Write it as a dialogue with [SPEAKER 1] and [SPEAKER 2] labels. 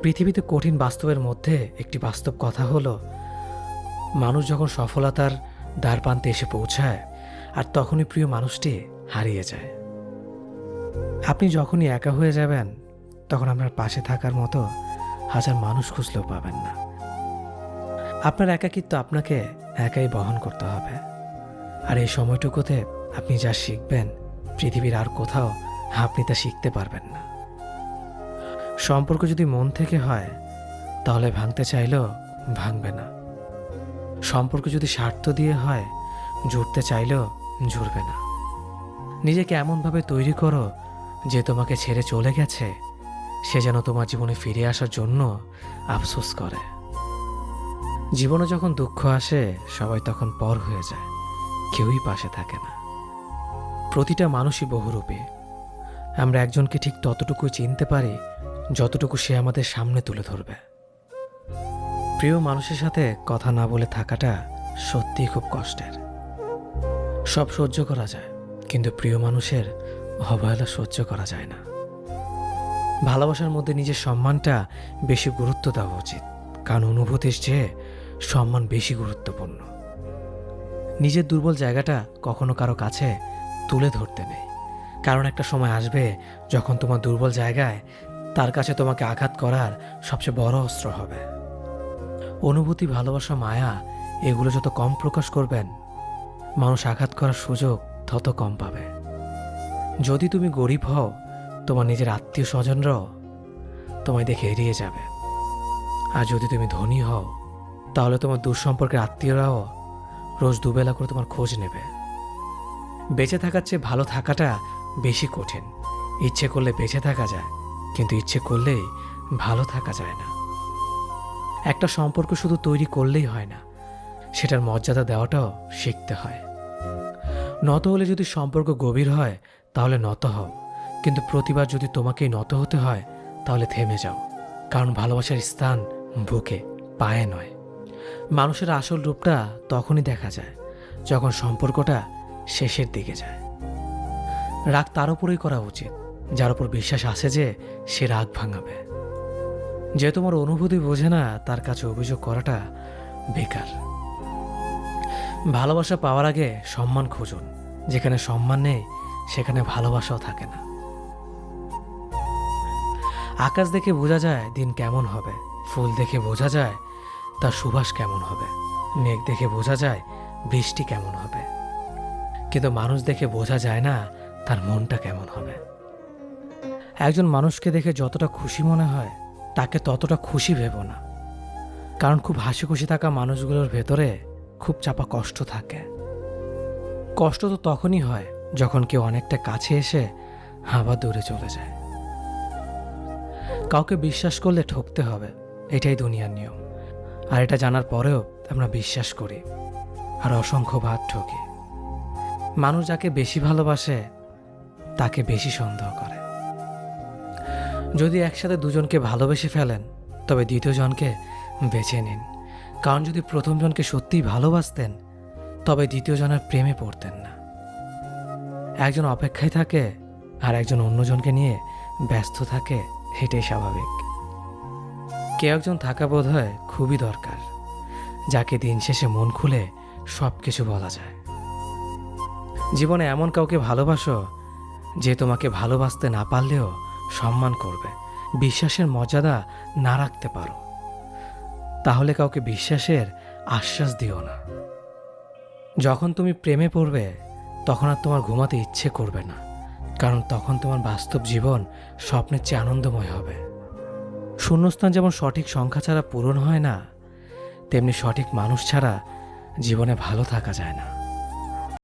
[SPEAKER 1] পৃথিবীতে কঠিন বাস্তবের মধ্যে একটি বাস্তব কথা হলো, মানুষ যখন সফলতার দ্বারপ্রান্তে এসে পৌঁছায় আর তখনই প্রিয় মানুষটি হারিয়ে যায়। আপনি যখনই একা হয়ে যাবেন তখন আপনার পাশে থাকার মতো হাজার মানুষ খুঁজলেও পাবেন না। আপনার একাকিত্ব আপনাকে একাই বহন করতে হবে। আর এই সময়টুকুতে আপনি যা শিখবেন পৃথিবীর আর কোথাও আপনি তা শিখতে পারবেন না। সম্পর্ক যদি মন থেকে হয় তাহলে ভাঙতে চাইলেও ভাঙবে না। সম্পর্ক যদি স্বার্থ দিয়ে হয় জুড়তে চাইলেও জুড়বে না। নিজেকে এমনভাবে তৈরি করো যে তোমাকে ছেড়ে চলে গেছে সে যেন তোমার জীবনে ফিরে আসার জন্য আফসোস করে। জীবনে যখন দুঃখ আসে সবাই তখন পর হয়ে যায়, কেউই পাশে থাকে না। প্রতিটা মানুষই বহুরূপী। আমরা একজনকে ঠিক ততটুকুই চিনতে পারি যতটুকু সে আমাদের সামনে তুলে ধরবে। প্রিয় মানুষের সাথে কথা না বলে থাকাটা সত্যিই খুব কষ্টের। সব সহ্য করা যায়, কিন্তু প্রিয় মানুষের অবহেলা সহ্য করা যায় না। ভালোবাসার মধ্যে নিজের সম্মানটা বেশি গুরুত্ব দেওয়া উচিত, কারণ অনুভূতির চেয়ে সম্মান বেশি গুরুত্বপূর্ণ। নিজের দুর্বল জায়গাটা কখনো কারো কাছে তুলে ধরতে নেই, কারণ একটা সময় আসবে যখন তোমার দুর্বল জায়গায় তার কাছে তোমাকে আঘাত করার সবচেয়ে বড় অস্ত্র হবে। অনুভূতি, ভালোবাসা, মায়া এগুলো যত কম প্রকাশ করবেন মানুষ আঘাত করার সুযোগ তত কম পাবে। যদি তুমি গরিব হও তোমার নিজের আত্মীয় স্বজনরাও তোমায় দেখে এড়িয়ে যাবে, আর যদি তুমি ধনী হও তাহলে তোমার দূর সম্পর্কের আত্মীয়রাও রোজ দুবেলা করে তোমার খোঁজ নেবে। বেঁচে থাকার চেয়ে ভালো থাকাটা বেশি কঠিন। ইচ্ছে করলে বেঁচে থাকা যায়, কিন্তু ইচ্ছে করলেই ভালো থাকা যায় না। একটা সম্পর্ক শুধু তৈরি করলেই হয় না, সেটার মর্যাদা দেওয়াটাও শিখতে হয়। নত হলে যদি সম্পর্ক গভীর হয় তাহলে নত হও, কিন্তু প্রতিবার যদি তোমাকেই নত হতে হয় তাহলে থেমে যাও, কারণ ভালোবাসার স্থান বুকে, পায়ে নয়। মানুষের আসল রূপটা তখনই দেখা যায় যখন সম্পর্কটা শেষের দিকে যায়। রাগ তার উপরেই করা উচিত যার উপর বিশ্বাস আছে যে সে রাগ ভাঙাবে। যে তোমার অনুভূতি বোঝে না তার কাছে অভিযোগ করাটা বেকার। ভালোবাসা পাওয়ার আগে সম্মান খুঁজুন। যেখানে সম্মান নেই সেখানে ভালোবাসাও থাকে না। আকাশ দেখে বোঝা যায় দিন কেমন হবে, ফুল দেখে বোঝা যায় তার সুবাস কেমন হবে, মেঘ দেখে বোঝা যায় বৃষ্টি কেমন হবে, কিন্তু মানুষ দেখে বোঝা যায় না তার মনটা কেমন হবে। একজন মানুষকে দেখে যতটা খুশি মনে হয় তাকে ততটা খুশি ভেবো না, কারণ খুব হাসি খুশি থাকা মানুষগুলোর ভেতরে খুব চাপা কষ্ট থাকে। কষ্ট তো তখনই হয় যখন কেউ অনেকটা কাছে এসে আবার দূরে চলে যায়। কাউকে বিশ্বাস করলে ঠকতে হবে, এটাই দুনিয়ার নিয়ম। আর এটা জানার পরেও আমরা বিশ্বাস করি আর অসংখ্যবার ঠকি। মানুষ যাকে বেশি ভালোবাসে তাকে বেশি সন্দেহ করে। যদি একসাথে দুজনকে ভালোবেসে ফেলেন তবে দ্বিতীয় জনকে বেছে নিন, কারণ যদি প্রথম জনকে সত্যিই ভালোবাসতেন তবে দ্বিতীয় জনের প্রেমে পড়তেন না। একজন অপেক্ষায় থাকে আর একজন অন্যজনকে নিয়ে ব্যস্ত থাকে, এটাই স্বাভাবিক। কেউ একজন থাকা বোধহয় খুবই দরকার, যাকে দিন শেষে মন খুলে সব কিছু বলা যায়। জীবনে এমন কাউকে ভালোবাসো যে তোমাকে ভালোবাসতে না পারলেও সম্মান করবে, বিশ্বাসের মর্যাদা না রাখতে পারো তাহলে কাউকে বিশ্বাসের আশ্বাস দিও না। যখন তুমি প্রেমে পড়বে তখন আর তোমার ঘুমাতে ইচ্ছে করবে না, কারণ তখন তোমার বাস্তব জীবন স্বপ্নের চেয়ে আনন্দময় হবে। শূন্যস্থান যেমন সঠিক সংখ্যা ছাড়া পূরণ হয় না, তেমনি সঠিক মানুষ ছাড়া জীবনে ভালো থাকা যায় না।